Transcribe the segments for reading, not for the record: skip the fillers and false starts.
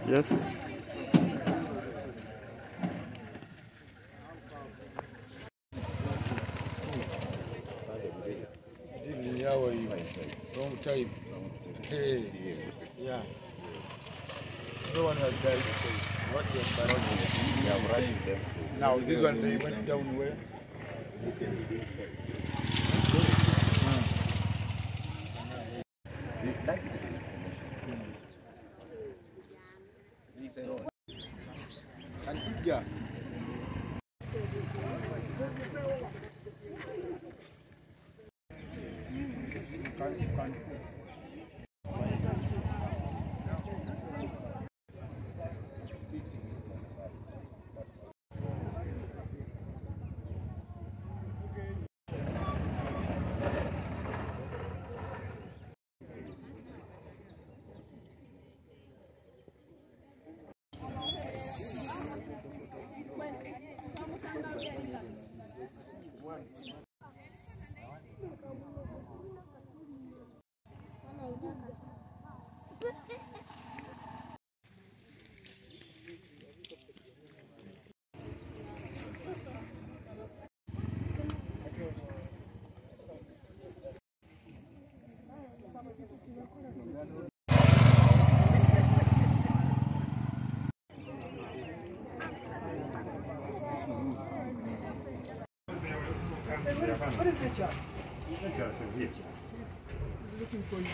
Yes. How are you? Long time. Hey. Yeah. No one has died. Not yet, but not yet. Now this one they went down where? Yeah. What is it, John? He's looking for you.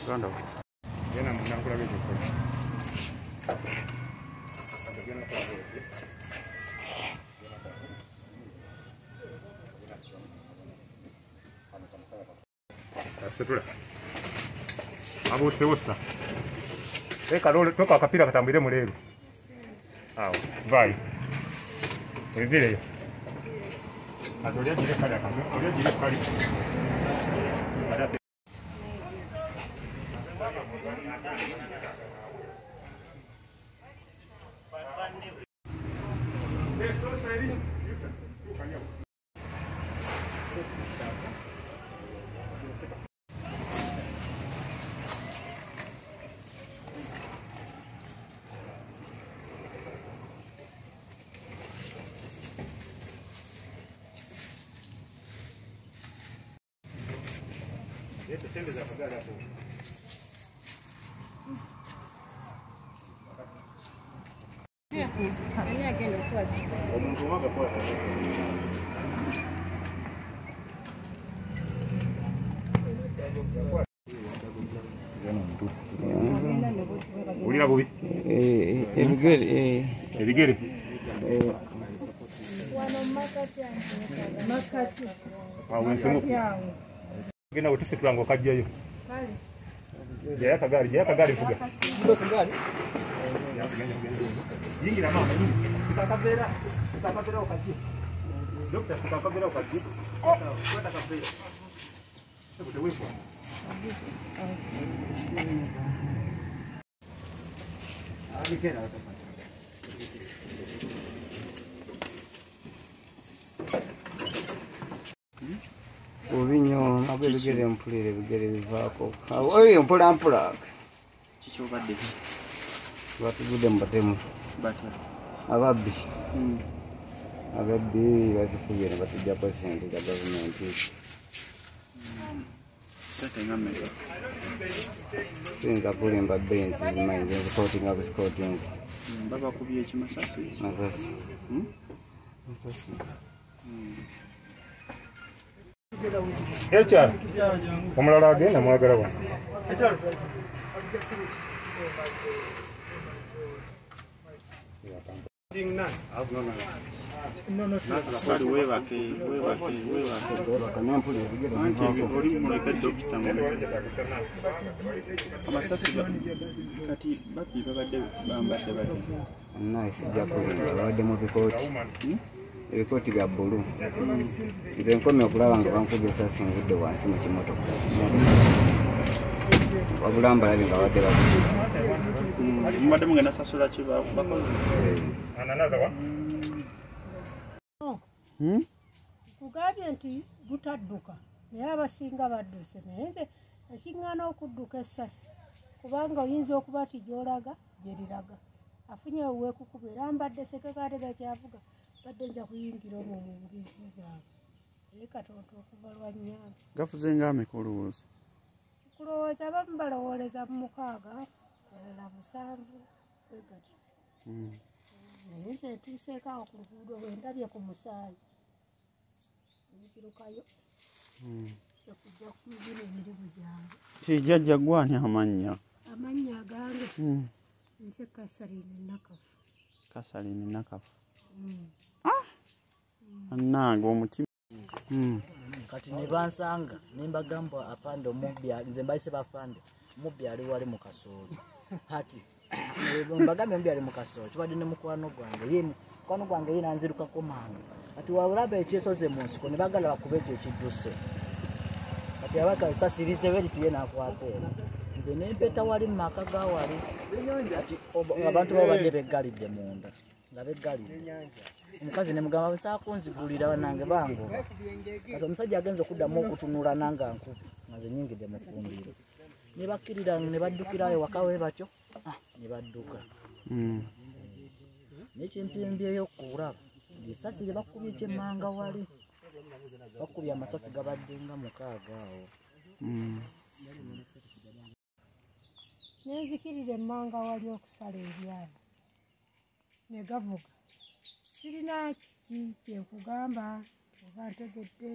Rondo. Setura. Abuse ossa. Kalole toka akapira katambire mu leero. Awo, vai. Ebireyo. Adolya dire kala kamwe, adolya dire kali. Adate. Ulira bubi? Ebigere. Makati. Wensimu. Gena utusitula ngo kajjayo. Kale. Jaya kagari fuga. Kagari. Yingira mama yingira. Tukakabera okati. Dokta tukakabera okati. Kwenda kabera. Sikuti wepo. Alikera utapata. Ubinyo abegere mpulire bigere bivako. Oyo mpula. Chicho badde. Batugude mbatemu. Bata. Ababbi. Ababbi batufuyere batujja percent ya government. Sata ngame. Singa kulimba benzi mind sporting. Bakubye Amasasi. Amasasi. Amasasi. Echa. Omulala agenda mwagala wa. Echa. No. Bali webake. Kanampule bigere bivako. Oli muleka dokita ngome. Amasasi kati babbi babadde bambadde bati. Nice japo babadde mu bikoti. ebikooti bya bbulu. Nze nkomye okulaba nga bankubye essasi ngudde wansi mu kimotoka. Wabula mbalabe nga wadde bakubi. Mubadde mugenda sasula ki bakozi? Kugambye nti butadduka naye abasinga badduse naye nze ekiŋŋaana okudduka essasi kubanga oyinza okuba ti gy'olaga gye liraga afunye weekukuba era mbadde sekekaate gakyavuga badde nja kuyingira omwo mu mbisi zaabwe naye katonda okuva lwa nnyanja Gafuze ng'ameka olowooza? Kulowooza abamu balowooleza mu 6 balala 7 bwe gati naye nze ntuuseeko awo ku luguudo bwe ndabye ku musaayi nzirukayo okujja kumubina emirimu gyange. Kijjajja gwani amannya? Amannya agange nze Kasalini Nakafu. Kasalini Nakafu. Annange omutima. Kati ne bansanga ne mbagamba apande omubbi nze mbayise bafande omubbi ali wali mu kasooli hati mbagambe omubbi ali mu kasooli kibadde ne mukwano gwange ye nanzirukako mangu kati wabulaba ekyesoze mu nsiko ne bagala bakube ekyo ekidduse kati abaka sasirize weri tuye nakwata eno nze nempeta wali mu maka ga wali kati abantu babo badde beggalidde munda nga beggalidde omukazi ne mugamba nsaa kunzigulira nange bangoba kati omusajja agenza okuddamu okutunula nange nkubi nga nze nyingidde mu fumbiro ne bakkirira ne baddukirayo waka we batyo ne badduka n'ekyempimbyeyo okulaba esasi lye bakubye ekyemmanga wali bakubye amasasi gabadde nga 6 awo nenzikirira emmanga wali okusala ebyalo ne gavuga sirina kyekugamba oba ntegedde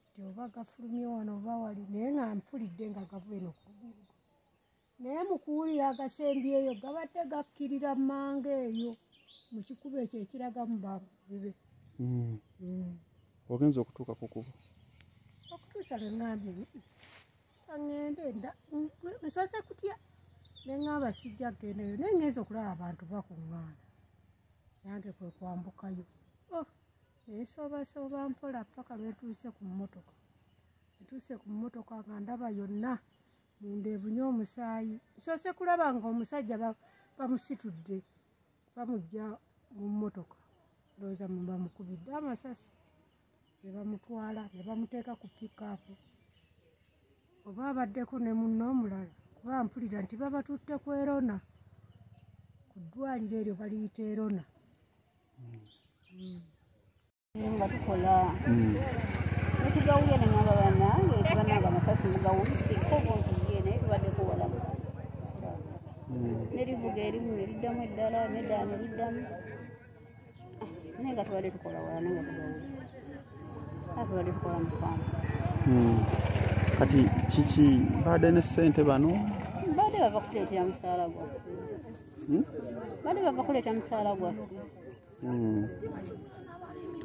nti oba gafulumye wano oba wali naye nga mpulidde nga gavu eno ku luguudo naye mu kuwulira agasembyeyo gabadde gakkirira mmanga eyo mu kikubo ekyo ekiragamu babibe ogenza okutuuka ku kubo okutuusa lwe ŋŋambye kaŋŋende nsoose kutya ne ŋŋamba sijja kgendeyo naye ngenza okulaba abantu bakuŋŋaana nange kwe kwambukayo naye soobasooba mpola paka lwetuuse ku mmotoka ntuuse ku mmotoka nga ndaba yonna munda ebunye omusaayi nsoose kulaba nga omusajja bamusitudde bamujja mu mmotoka ndowooza bamukubidde amasasi ne bamutwala ne bamuteeka ku pikaapu oba abaddeko ne munno omulala kuba mpulira nti babatutte ku Erona ku ddwaliro eryo baliyita Erona nga tukola netugawulya neŋŋamba bannange tubannanga amasasi mugawulise kobonziye naye tubaddeko walamu nerivuga erimu neriddamu eddala neddala neriddamu naye nga tubadde tukola wala naye nga tugawulya tubadde tukola mu kampa kati kiki badde ne ssente bano badde bava kuleetera musaala gwaffe badde bava kuleeta musaala gwaffe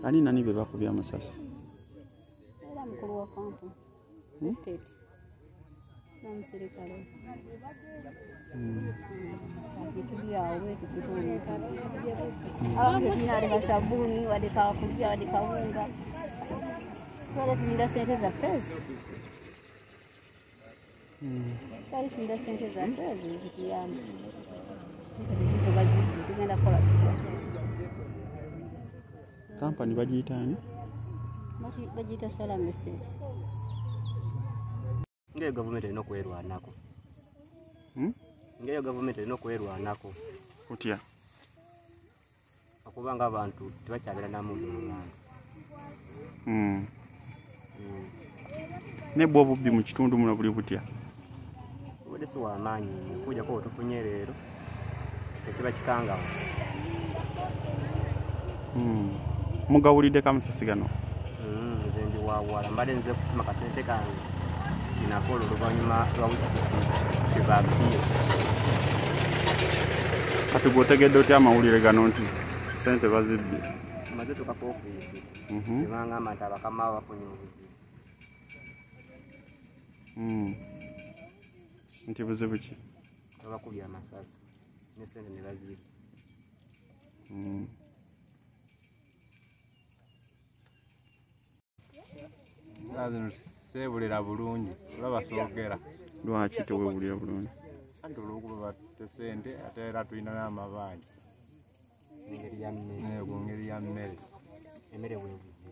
ani nani be bakubye amasasi era mukulu wa kampu state n'omusirikale etulyawo bwetukutuuka abamu tetulina wadde kasabuuni wadde kakulya wadde kawunga twali tulinda sente zaffe ezo twali tulinda sente zaffe ezo ezituyamba ezo Abazigu tugenda kukola tutya kampani bagiyita ani bagiyita Salama Estate Ngeyo gavumenti erina okwerwanako ngeyo gavumenti erina okwerwanako kutya okubanga abantu tebakyabera namundu mu bantu ne bwo obubbi mu kitundu muno buli butya obudde si wamaanyi okujjako otufunye leero tekiba kikangawo mugawuliddeko amasasi gano nze ndi wawala mbadde nze kutuma kasente kange inakola oluvannyuma lwa wikisiti kebabbiye kati gwotegedde otya amawulire gano nti sente bazibbye tumaze tukako ofiisi tebangamba nti abakama bafunye obuzibu nti buzibu ki babakubye amasasi ne sente ne bazibba Sazino sebulira bulungi olaba soogera. Lwaki tewebulira bulungi? Anti olw'okuba batte ssente ate era tulina n'amabanja. Ku ngeri ya mmere. Emmere bwebuzi.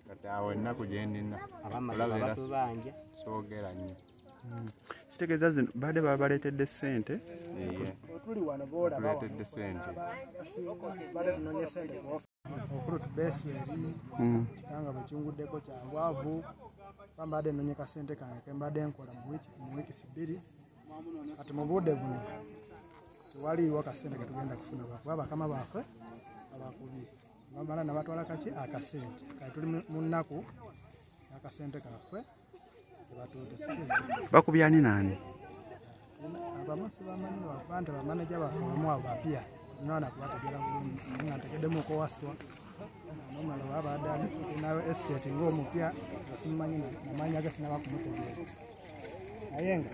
Kati awo ennaku gye nnina Abamala batubanja. Soogera nnyo. Kitegeeza zino badde baba baleetedde ssente. Tuli wano boola Tuleetedde ssente. bale tunonye ssente okulu tubeesu eri kikanga bwe kinguddeko kyangwavu bambadde nnonye kasente kange kembadde nkola mu wiiki 2 kati mu budde buno tewaliiwo kasente ketugenda kufuna lwakuba bakama baffe abakubye bamala nabatwala kaki akasente kati tuli mu nnaku n'akasente kaffe tebatuute Bakubye ani naani? abamu sibamanyi lwakuba nti bamaneja baffe abamu abo bapya nona kubategera bulungi nga ntegeddemu okowaswa nomala wabadde nawe estate ng'omupya asimumanyi namanya ge sinaba kumutegeera naye nga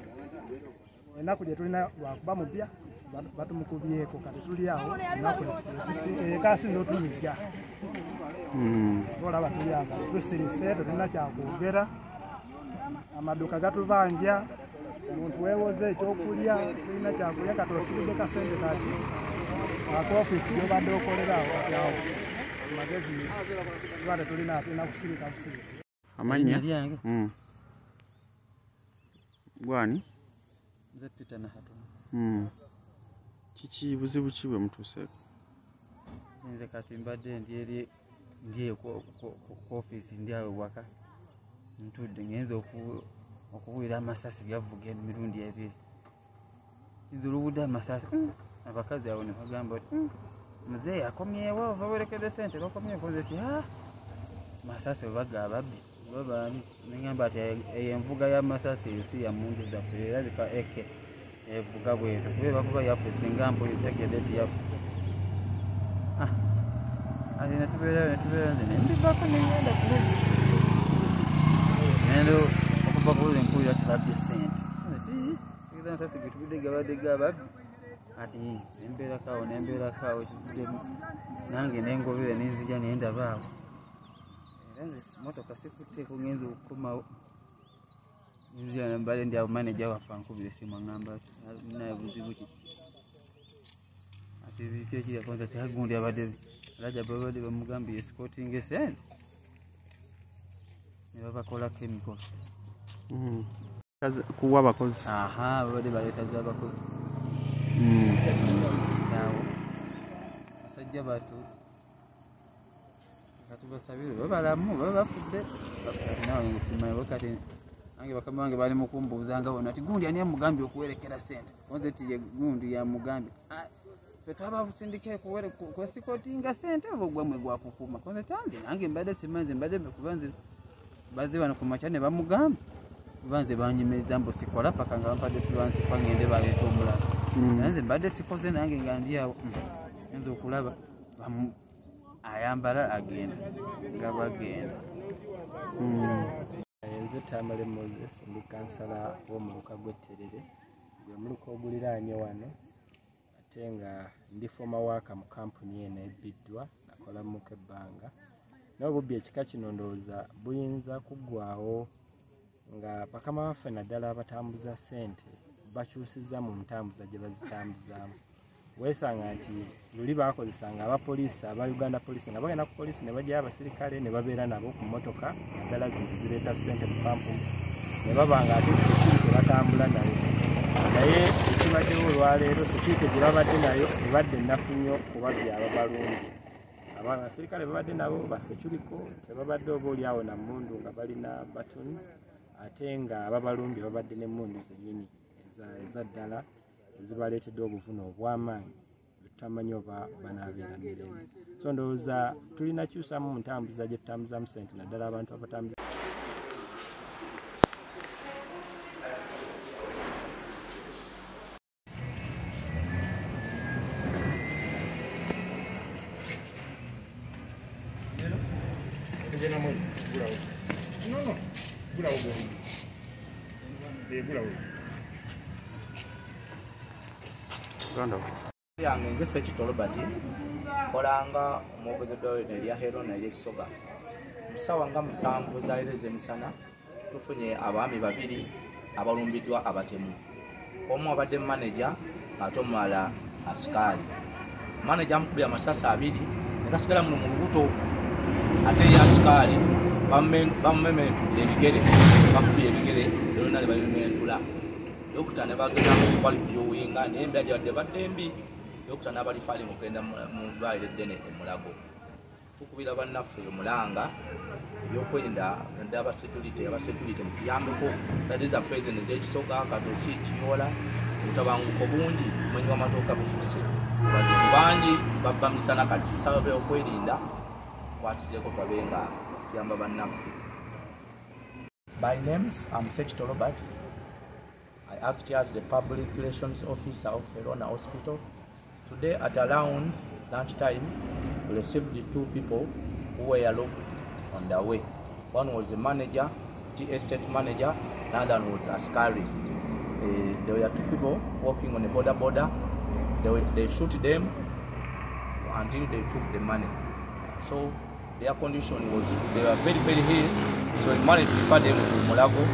ennaku gye tulina lwakuba mupya batumukubyeko kati tuli awo ekasi notuyigga olaba tuyanga tusirise tetulina kyakwogera amaduuka gatubanja omuntu weewoze ekyokulya tulina kyakulya kati osibidde kasente kati akofisi gyobadde okolera awo amagezi tuba tetulina kusirika busirika. Amanya? Gwani? Nze Peter Nahatono. Kiki buzibu ki bwe mutuuseeko? Nze kati mbadde ndi ku ofisi ndi awo waka ntudde ngenza okuwulira amasasi gavuga emirundi ebiri. Nze olwudde amasasi abakazi awo ne bagamba nti muzeeyi akomyewo ova werekedde ssente bakomyeko nze ti masasi webaga ababbi babaani negamba nti eyo envuga y'amasasi eyo si ya Mundu zaffe erabika eke evuga bwetyo kuba bakuba yaffe singa mbuyi tegedde ti yaffe ati netubeerayo nze nendivaako nengenda kuluzi nendo okuva kuluzi nkuwulira tibabbye ssente tegeza amasasi getubidde gabadde gababbi ati nembeerako kivuddemu nange nengobere nenzija nendabaawo era nze motoka sikutteeko ngenza okukomawo nzija nembale ndi maneja waffe ankubira essimu aŋŋamba naye buzibu ki ati biki ekiryakonza teagundi abadde raja babadde bamugambye esikotinga esente ne babakola chemical kuwa abakozi babadde baleeta z'abakozi awo basajja bato katubasabire babalamu baba bafudde nawe ngisimanyi kati nange bakama bange bali mukumbuuzanga bona ati gundi ani amugambye okuwerekera ssente konze ti ye gundi yamugambye ffe twaba busindike kwesikotinga ssente oba ogwamwe gwakukuma konze tanze nange mbadde simanyi nze mbadde kubanze bazze bano ku makya ne bamugamba banze banyimiriza mbu sikola paka nga bampadde tulansifa ngende baleeta omulala nanze mbadde sikoze nange nga ndi awo nze okulaba ayambala agenda nga bagenda. Nze Tamale Moses ndi kansala w'omuluka gw'Etterere gwe muluka oguliraanye wano ate nga ndi former worker mu kampuni eno ebbiddwa nakola muko ebbanga naye obubbi ekika kino ndowooza buyinza kuggwawo nga bakama baffe naddala abatambuza ssente bakyusizza mu ntambuza gye bazitambuzaamu weesanga nti luli baakozesanga abapoliisi aba Uganda poliisi nga bagenda ku poliisi ne bajjayo abasirikale ne babeera nabo ku mmotoka naddala zintu zireeta ssente mu kampuni ne baba nga ate security batambula nayo naye ekibaddewo olwaleero security gye babadde nayo ebadde nnafu nnyo kubabbi ababalungi abasirikale babadde nabo basecuriko tebabadde oba oli awo na Mundu nga balina buttons ate nga ababalungi babadde n'emmundu zennyini eza ddala ezibaleetedde obuvune obw'amaanyi tutamanyi oba banaabeera mirembe so ndowooza tulina kyusamu mu ntambuza gye tutambuzamu ssente naddala abantu abatambuza yange nze Sekitolo Robert kolanga omwogezi eddwaliro erya Hero n'eryekisoga Musawa nga musanvu zaire zemisana tufunye abaami babiri abalumbiddwa abatemu. Omu abadde manager ate omulala asikali. Manager amukubye amasasi abiri nekasigala muno mu lubuto ate ye asikali bamumementudde ebigere bakubye ebigere yonna ne babimentula. Dokita ne bagezaako okukwalifiowinga naye embeera gyabadde badde mbi. Dokita n'abalifali mugenda mu ddwaliro eddene e Mulago. Tukubira bannaffe omulanga ebyokwerinda abasekulite mutuyambeko sade zaffe ezo ez'ekisoga kadosi kiyola obutabanguko bungi omumenyi w'amatooka bufuuse abazigu bangi babba misana kati tusaba byokwerinda kwasizeeko twabe nga tuyamba bannaffe. By names, I'm Sekito Robert. I act as the Public Relations Officer of Verona Hospital. Today at around lunchtime, we received the two people who were locked on their way. One was the manager, the estate manager, another one was Askari. There were two people walking on the border. They shoot them until they took the money. So their condition was, they were very, very ill, so we managed to refer them to Mulago.